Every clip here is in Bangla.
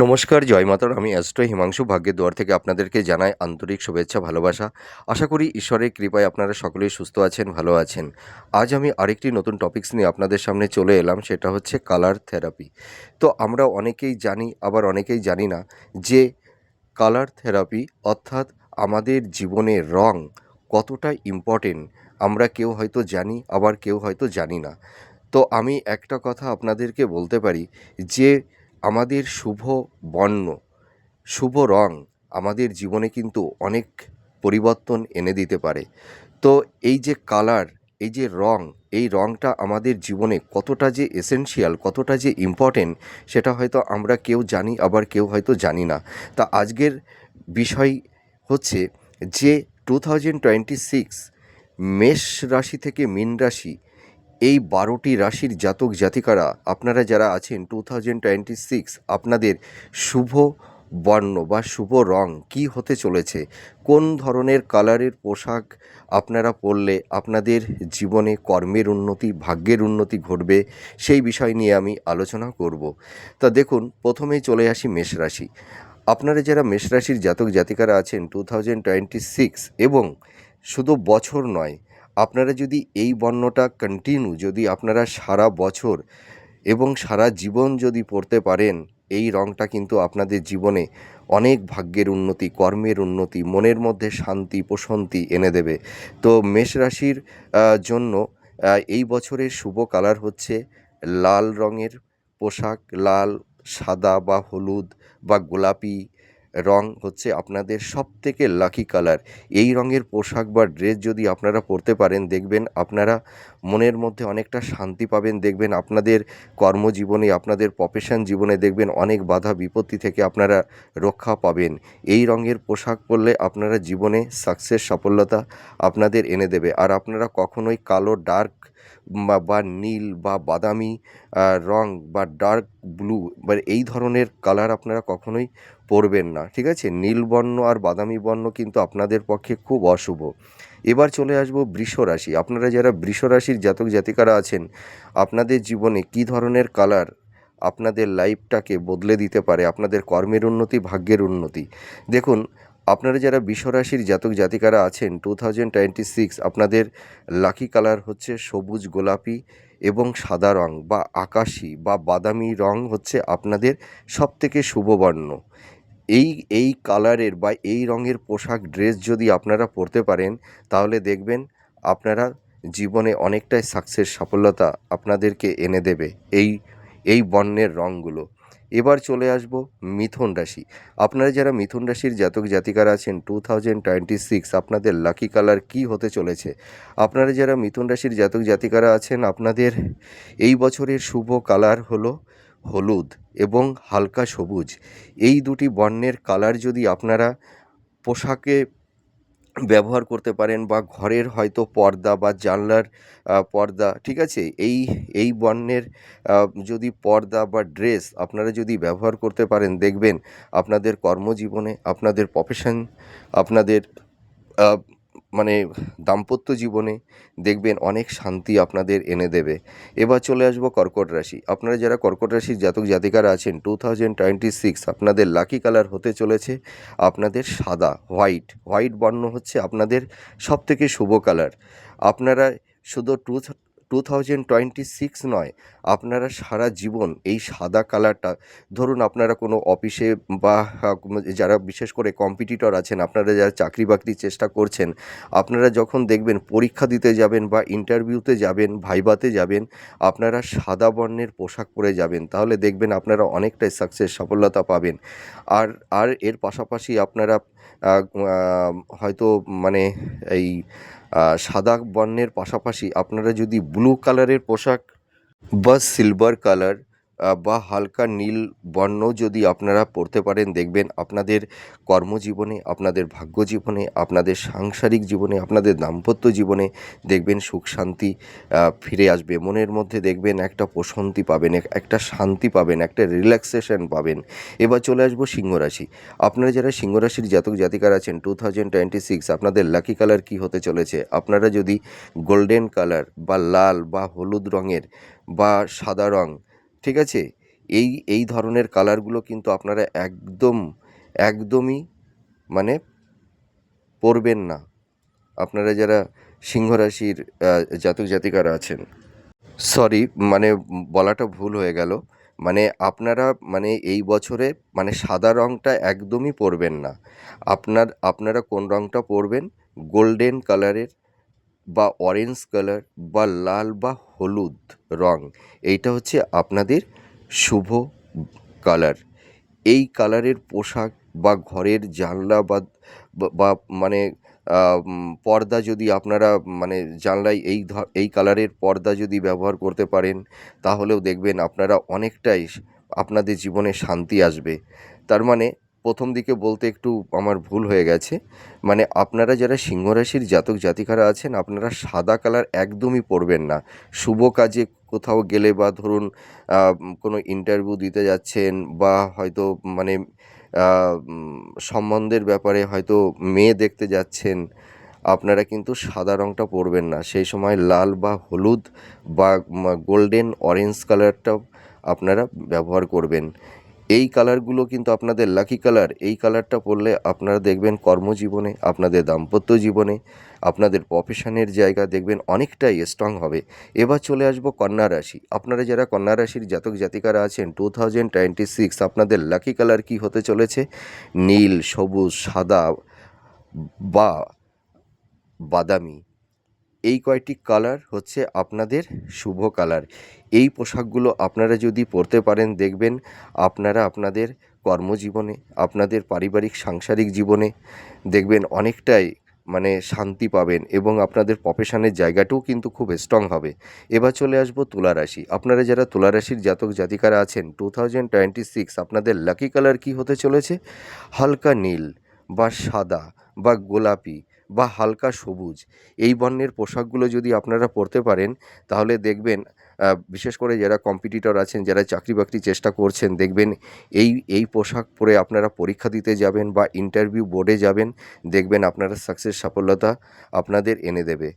নমস্কার, জয় মাতার। আমি অ্যাস্ট্রো হিমাংশু ভাগ্যের দুয়ার থেকে আপনাদেরকে জানাই আন্তরিক শুভেচ্ছা, ভালোবাসা। আশা করি ঈশ্বরের কৃপায় আপনারা সকলেই সুস্থ আছেন, ভালো আছেন। আজ আমি আরেকটি নতুন টপিকস নিয়ে আপনাদের সামনে চলে এলাম, সেটা হচ্ছে কালার থেরাপি। তো আমরা অনেকেই জানি, আবার অনেকেই জানি না যে কালার থেরাপি অর্থাৎ আমাদের জীবনে রং কতটা ইম্পর্টেন্ট। আমরা কেউ হয়তো জানি, আবার কেউ হয়তো জানি না। তো আমি একটা কথা আপনাদেরকে বলতে পারি যে আমাদের শুভ বর্ণ, শুভ রং আমাদের জীবনে কিন্তু অনেক পরিবর্তন এনে দিতে পারে। তো এই যে কালার, এই যে রং, এই রংটা আমাদের জীবনে কতটা যে এসেনশিয়াল, কতটা যে ইম্পর্টেন্ট, সেটা হয়তো আমরা কেউ জানি, আবার কেউ হয়তো জানি না। তা আজকের বিষয় হচ্ছে যে 2026 মেষ রাশি থেকে মীন রাশি, এই 12টি রাশির জাতক জাতিকারা আপনারা যারা আছেন 2026 আপনাদের শুভ বর্ণ বা শুভ রং কি হতে চলেছে, কোন ধরনের কালারের পোশাক আপনারা পরলে আপনাদের জীবনে কর্মের উন্নতি, ভাগ্যের উন্নতি ঘটবে, সেই বিষয় নিয়ে আমি আলোচনা করব। তা দেখুন, প্রথমেই চলে আসি মেষ রাশি। আপনারা যারা মেষ রাশির জাতক জাতিকারা আছেন 2026, এবং শুধু বছর নয়, আপনারা যদি এই বর্ণটা কন্টিনিউ, যদি আপনারা সারা বছর এবং সারা জীবন যদি পড়তে পারেন, এই রঙটা কিন্তু আপনাদের জীবনে অনেক ভাগ্যের উন্নতি, কর্মের উন্নতি, মনের মধ্যে শান্তি প্রশান্তি এনে দেবে। তো মেষ রাশির জন্য এই বছরের শুভ কালার হচ্ছে লাল রঙের পোশাক। লাল, সাদা বা হলুদ বা গোলাপি রং হচ্ছে আপনাদের সবথেকে লাকি কালার। এই রঙের পোশাক বা ড্রেস যদি আপনারা পরতে পারেন, দেখবেন আপনারা মনের মধ্যে অনেকটা শান্তি পাবেন। দেখবেন আপনাদের কর্মজীবনে, আপনাদের প্রফেশন জীবনে দেখবেন অনেক বাধা বিপত্তি থেকে আপনারা রক্ষা পাবেন। এই রঙের পোশাক পরলে আপনারা জীবনে সাকসেস, সফলতা আপনাদের এনে দেবে। আর আপনারা কখনোই কালো, ডার্ক বা নীল বা বাদামি রং বা ডার্ক ব্লু বা এই ধরনের কালার আপনারা কখনোই পরবেন না, ঠিক আছে? নীল বর্ণ আর বাদামি বর্ণ কিন্তু আপনাদের পক্ষে খুব অশুভ। এবার চলে আসবো বৃষ রাশি। আপনারা যারা বৃষ রাশির জাতক জাতিকারা আছেন, আপনাদের জীবনে কী ধরনের কালার আপনাদের লাইফটাকে বদলে দিতে পারে, আপনাদের কর্মের উন্নতি, ভাগ্যের উন্নতি। দেখুন, আপনারা যারা বৃষ রাশির জাতক জাতিকারা আছেন 2026, আপনাদের লাকি কালার হচ্ছে সবুজ, গোলাপি এবং সাদা রং বা আকাশি বা বাদামি রং হচ্ছে আপনাদের সবথেকে শুভ বর্ণ। এই কালারের বা এই রঙের পোশাক, ড্রেস যদি আপনারা পরতে পারেন, তাহলে দেখবেন আপনারা জীবনে অনেকটাই সাকসেস, সফলতা আপনাদেরকে এনে দেবে এই এই বর্ণের রঙগুলো। এবার চলে আসব মিথুন রাশি। আপনারা যারা মিথুন রাশির জাতক জাতিকারা আছেন 2026, আপনাদের লাকি কালার কি হতে চলেছে? আপনারা যারা মিথুন রাশির জাতক জাতিকারা আছেন, আপনাদের এই বছরের শুভ কালার হলো হলুদ এবং হালকা সবুজ। এই দুটি বর্ণের কালার যদি আপনারা পোশাকে ব্যবহার করতে পারেন, বা ঘরের হয়তো পর্দা বা জানলার পর্দা, ঠিক আছে? এই বর্ণের যদি পর্দা বা ড্রেস আপনারা যদি ব্যবহার করতে পারেন, দেখবেন আপনাদের কর্মজীবনে, আপনাদের প্রফেশন, আপনাদের আহ, মানে দাম্পত্য জীবনে দেখবেন অনেক শান্তি আপনাদের এনে দেবে। এবার চলে আসবো কর্কট রাশি। আপনারা যারা কর্কট রাশির জাতক জাতিকারা আছেন 2026, আপনাদের লাকি কালার হতে চলেছে আপনাদের সাদা, হোয়াইট বর্ণ হচ্ছে আপনাদের সবথেকে শুভ কালার। আপনারা শুধু 2026 নয়, আপনারা সারা জীবন এই সাদা কালারটা, ধরুন আপনারা কোনো অফিসে বা যারা বিশেষ করে কম্পিটিটর আছেন, আপনারা যারা চাকরি বাকরির চেষ্টা করছেন, আপনারা যখন দেখবেন পরীক্ষা দিতে যাবেন বা ইন্টারভিউতে যাবেন, ভাইভাতে যাবেন, আপনারা সাদা বর্ণের পোশাক পরে যাবেন, তাহলে দেখবেন আপনারা অনেকটাই সাকসেস, সফলতা পাবেন। আর আর এর পাশাপাশি আপনারা হয়তো মানে এই সাদা বর্ণের পাশাপাশি আপনারা যদি ব্লু কালারের পোশাক বা সিলভার কালার বা হালকা নীল বর্ণ যদি আপনারা পরতে পারেন, দেখবেন আপনাদের কর্মজীবনে, আপনাদের ভাগ্য জীবনে, আপনাদের সাংসারিক জীবনে, আপনাদের দাম্পত্য জীবনে দেখবেন সুখ শান্তি ফিরে আসবে। মনের মধ্যে দেখবেন একটা প্রশান্তি পাবেন, একটা শান্তি পাবেন, একটা রিল্যাক্সেশন পাবেন। এবার চলে আসবো সিংহ রাশি। আপনারা যারা সিংহ রাশির জাতক জাতিকারা আছেন 2026, আপনাদের লাকি কালার কি হতে চলেছে? আপনারা যদি গোল্ডেন কালার বা লাল বা হলুদ রঙের বা সাদা রং, ঠিক আছে, এই ধরনের কালারগুলো কিন্তু আপনারা একদমই মানে পরবেন না, আপনারা যারা সিংহ রাশির জাতক জাতিকারা আছেন। সরি, মানে বলাটা ভুল হয়ে গেল। মানে আপনারা মানে এই বছরে মানে সাদা রঙটা একদমই পরবেন না। আপনারা কোন রঙটা পরবেন? গোল্ডেন কালারের বা অরেঞ্জ কালার বা লাল বা হলুদ রং, এইটা হচ্ছে আপনাদের শুভ কালার। এই কালারের পোশাক বা ঘরের জানলা বা বা মানে পর্দা যদি আপনারা মানে জানলায় এই কালারের পর্দা যদি ব্যবহার করতে পারেন, তাহলেও দেখবেন আপনারা অনেকটাই আপনাদের জীবনে শান্তি আসবে। তার মানে প্রথম দিকে বলতে একটু আমার ভুল হয়ে গেছে। মানে আপনারা যারা সিংহ রাশির জাতক জাতিকারা আছেন, আপনারা সাদা কালার একদমই পরবেন না। শুভ কাজে কোথাও গেলে বা ধরুন কোনো ইন্টারভিউ দিতে যাচ্ছেন বা হয়তো মানে সম্বন্ধের ব্যাপারে হয়তো মেয়ে দেখতে যাচ্ছেন, আপনারা কিন্তু সাদা রঙটা পরবেন না। সেই সময় লাল বা হলুদ বা গোল্ডেন অরেঞ্জ কালারটাও আপনারা ব্যবহার করবেন। এই কালারগুলো কিন্তু আপনাদের লাকি কালার। এই কালারটা পরলে আপনারা দেখবেন কর্মজীবনে, আপনাদের দাম্পত্য জীবনে, আপনাদের প্রফেশনের জায়গা দেখবেন অনেকটাই স্ট্রং হবে। এবার চলে আসবো কন্যা রাশি। আপনারা যারা কন্যা রাশির জাতক জাতিকারা আছেন, 2026 আপনাদের লাকি কালার কি হতে চলেছে? নীল, সবুজ, সাদা বা বাদামি। এই কয়টি কালার হচ্ছে আপনাদের শুভ কালার। এই পোশাকগুলো আপনারা যদি পরতে পারেন, দেখবেন আপনারা আপনাদের কর্মজীবনে, আপনাদের পারিবারিক সাংসারিক জীবনে দেখবেন অনেকটাই মানে শান্তি পাবেন এবং আপনাদের প্রফেশনের জায়গাটাও কিন্তু খুব স্ট্রং হবে। এবার চলে আসবো তুলা রাশি। আপনারা যারা তুলা রাশির জাতক জাতিকারা আছেন, 2026 আপনাদের লাকি কালার কি হতে চলেছে? হালকা নীল বা সাদা বা গোলাপি বা হালকা সবুজ। এই বর্ণের পোশাকগুলো যদি আপনারা পরতে পারেন, তাহলে দেখবেন বিশেষ করে যারা কম্পিটিটর আছেন, যারা চাকরি বাকরি চেষ্টা করছেন, দেখবেন এই পোশাক পরে আপনারা পরীক্ষা দিতে যাবেন বা ইন্টারভিউ বোর্ডে যাবেন, দেখবেন আপনারা সাফল্যতা আপনাদের এনে দেবে।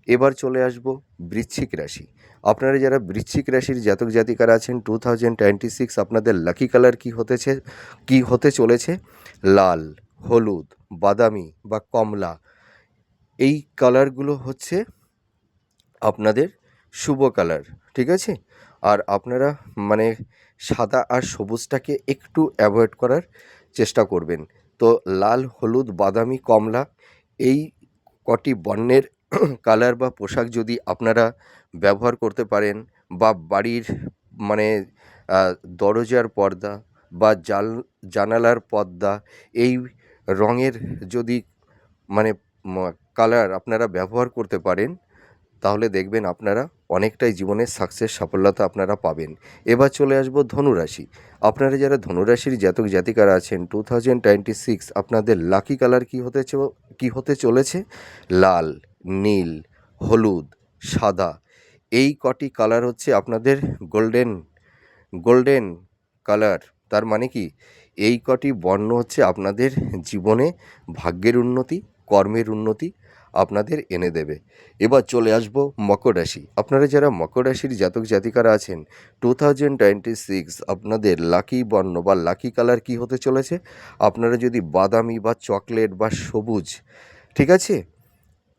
এবার চলে আসব বৃশ্চিক রাশি। আপনারা যারা বৃশ্চিক রাশির জাতক জাতিকারা আছেন, 2026 আপনাদের লাকি কালার কি হতে চলেছে? লাল, হলুদ, বাদামি বা কমলা। এই কালারগুলো হচ্ছে আপনাদের শুভ কালার, ঠিক আছে? আর আপনারা মানে সাদা আর সবুজটাকে একটু অ্যাভয়েড করার চেষ্টা করবেন। তো লাল, হলুদ, বাদামি, কমলা এই কটি বর্ণের কালার বা পোশাক যদি আপনারা ব্যবহার করতে পারেন, বা বাড়ির মানে দরজার পর্দা বা জানালার পর্দা এই রঙের যদি মানে কালার আপনারা ব্যবহার করতে পারেন, তাহলে দেখবেন আপনারা অনেকটাই জীবনের সাফল্যতা আপনারা পাবেন। এবার চলে আসবো ধনুরাশি। আপনারা যারা ধনুরাশির জাতক জাতিকারা আছেন, 2026 আপনাদের লাকি কালার কি হতে চলেছে? লাল, নীল, হলুদ, সাদা। এই কটি কালার হচ্ছে আপনাদের গোল্ডেন গোল্ডেন কালার। তার মানে কি, এই কটি বর্ণ হচ্ছে আপনাদের জীবনে ভাগ্যের উন্নতি, কর্মের উন্নতি আপনাদের এনে দেবে। এবার চলে আসব মকর রাশি। আপনারা যারা মকর রাশির জাতক জাতিকারা আছেন, 2026 আপনাদের লাকি বর্ণ বা লাকি কালার কি হতে চলেছে? আপনারা যদি বাদামি বা চকলেট বা সবুজ, ঠিক আছে,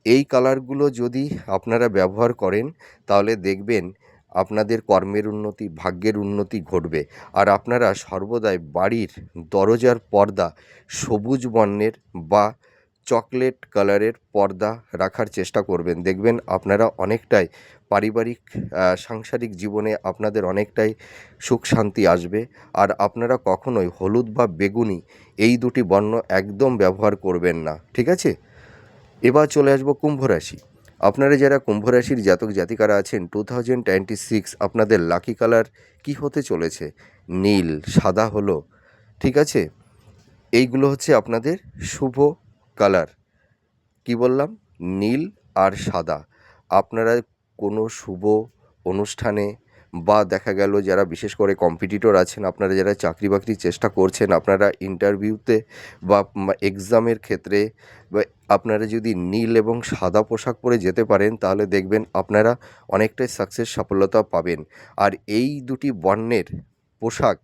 এই কালারগুলো যদি আপনারা ব্যবহার করেন, তাহলে দেখবেন আপনাদের কর্মের উন্নতি, ভাগ্যের উন্নতি ঘটবে। আর আপনারা সর্বদাই বাড়ির দরজার পর্দা সবুজ বর্ণের বা চকলেট কালারের পর্দা রাখার চেষ্টা করবেন। দেখবেন আপনারা অনেকটাই পারিবারিক সাংসারিক জীবনে আপনাদের অনেকটাই সুখ শান্তি আসবে। আর আপনারা কখনোই হলুদ বা বেগুনি এই দুটি বর্ণ একদম ব্যবহার করবেন না, ঠিক আছে? এবার চলে আসবো কুম্ভ রাশি। আপনারা যারা কুম্ভ রাশির জাতক জাতিকারা আছেন, 2026 আপনাদের লাকি কালার কি হতে চলেছে? নীল, সাদা হলো, ঠিক আছে? এইগুলো হচ্ছে আপনাদের শুভ কালার। কি বললাম? নীল আর সাদা। আপনারা কোনো শুভ অনুষ্ঠানে বা দেখা গেল যারা বিশেষ করে কম্পিটিটর আছেন, আপনারা যারা চাকরি বাকরির চেষ্টা করছেন, আপনারা ইন্টারভিউতে বা এক্সামের ক্ষেত্রে বা আপনারা যদি নীল এবং সাদা পোশাক পরে যেতে পারেন, তাহলে দেখবেন আপনারা অনেকটাই সাফল্যতা পাবেন। আর এই দুটি বর্ণের পোশাক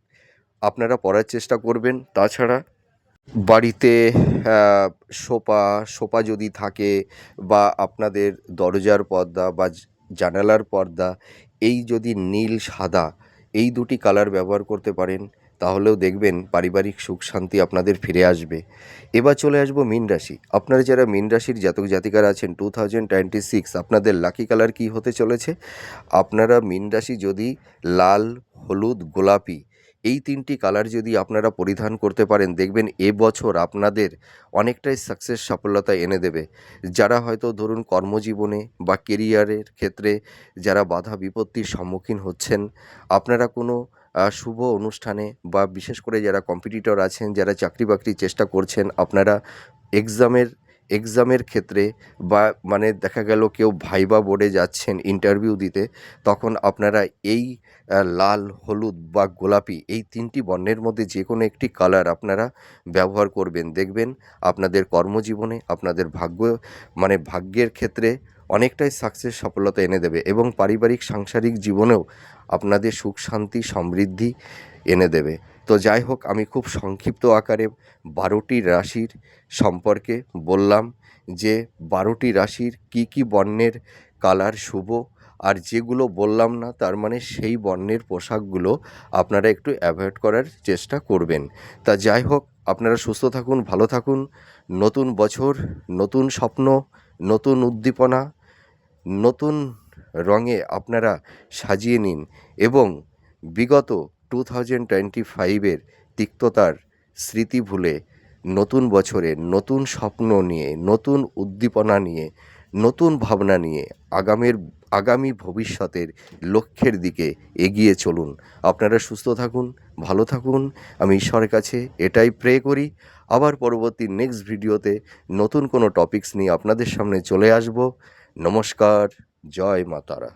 আপনারা পরার চেষ্টা করবেন। তাছাড়া বাড়িতে সোফা যদি থাকে বা আপনাদের দরজার পর্দা বা জানালার পর্দা এই যদি নীল সাদা এই দুটি কালার ব্যবহার করতে পারেন তাহলেও দেখবেন পারিবারিক সুখ শান্তি আপনাদের ফিরে আসবে। এবার চলে আসবো মীন রাশি। আপনারা যারা মীন রাশির জাতক জাতিকারা আছেন 2026 আপনাদের লাকি কালার কী হতে চলেছে? আপনারা মীন রাশি যদি লাল, হলুদ, গোলাপি এই 3টি কালার যদি আপনারা পরিধান করতে পারেন দেখবেন এবছর আপনাদের অনেকটাই সাকসেস সফলতা এনে দেবে। যারা হয়তো ধরুন কর্মজীবনে বা কেরিয়ারের ক্ষেত্রে যারা বাধা বিপত্তির সম্মুখীন হচ্ছেন, আপনারা কোনো শুভ অনুষ্ঠানে বা বিশেষ করে যারা কম্পিটিটর আছেন, যারা চাকরি বাকরির চেষ্টা করছেন, আপনারা এক্সামের ক্ষেত্রে বা মানে দেখা গেল কেউ ভাইবা বোর্ডে যাচ্ছেন ইন্টারভিউ দিতে, তখন আপনারা এই লাল, হলুদ বা গোলাপি এই 3টি বর্ণের মধ্যে যে কোনো একটি কালার আপনারা ব্যবহার করবেন। দেখবেন আপনাদের কর্মজীবনে আপনাদের ভাগ্যের ক্ষেত্রে অনেকটাই সাকসেস সফলতা এনে দেবে এবং পারিবারিক সাংসারিক জীবনেও আপনাদের সুখ শান্তি সমৃদ্ধি এনে দেবে। তো যাই হোক, আমি খুব সংক্ষিপ্ত আকারে 12টি রাশির সম্পর্কে বললাম যে 12টি রাশির কী কী বর্ণের কালার শুভ, আর যেগুলো বললাম না তার মানে সেই বর্ণের পোশাকগুলো আপনারা একটু অ্যাভয়েড করার চেষ্টা করবেন। তা যাই হোক, আপনারা সুস্থ থাকুন, ভালো থাকুন। নতুন বছর, নতুন স্বপ্ন, নতুন উদ্দীপনা, নতুন রঙে আপনারা সাজিয়ে নিন এবং বিগত 2025-এর তিক্ততার স্মৃতি ভুলে নতুন বছরে নতুন স্বপ্ন নিয়ে, নতুন উদ্দীপনা নিয়ে, নতুন ভাবনা নিয়ে আগামী ভবিষ্যতের লক্ষ্যের দিকে এগিয়ে চলুন। আপনারা সুস্থ থাকুন, ভালো থাকুন। আমি ঈশ্বরের কাছে এটাই প্রে করি। আবার পরবর্তী নেক্সট ভিডিওতে নতুন কোনো টপিকস নিয়ে আপনাদের সামনে চলে আসব। নমস্কার, জয় মা তারা।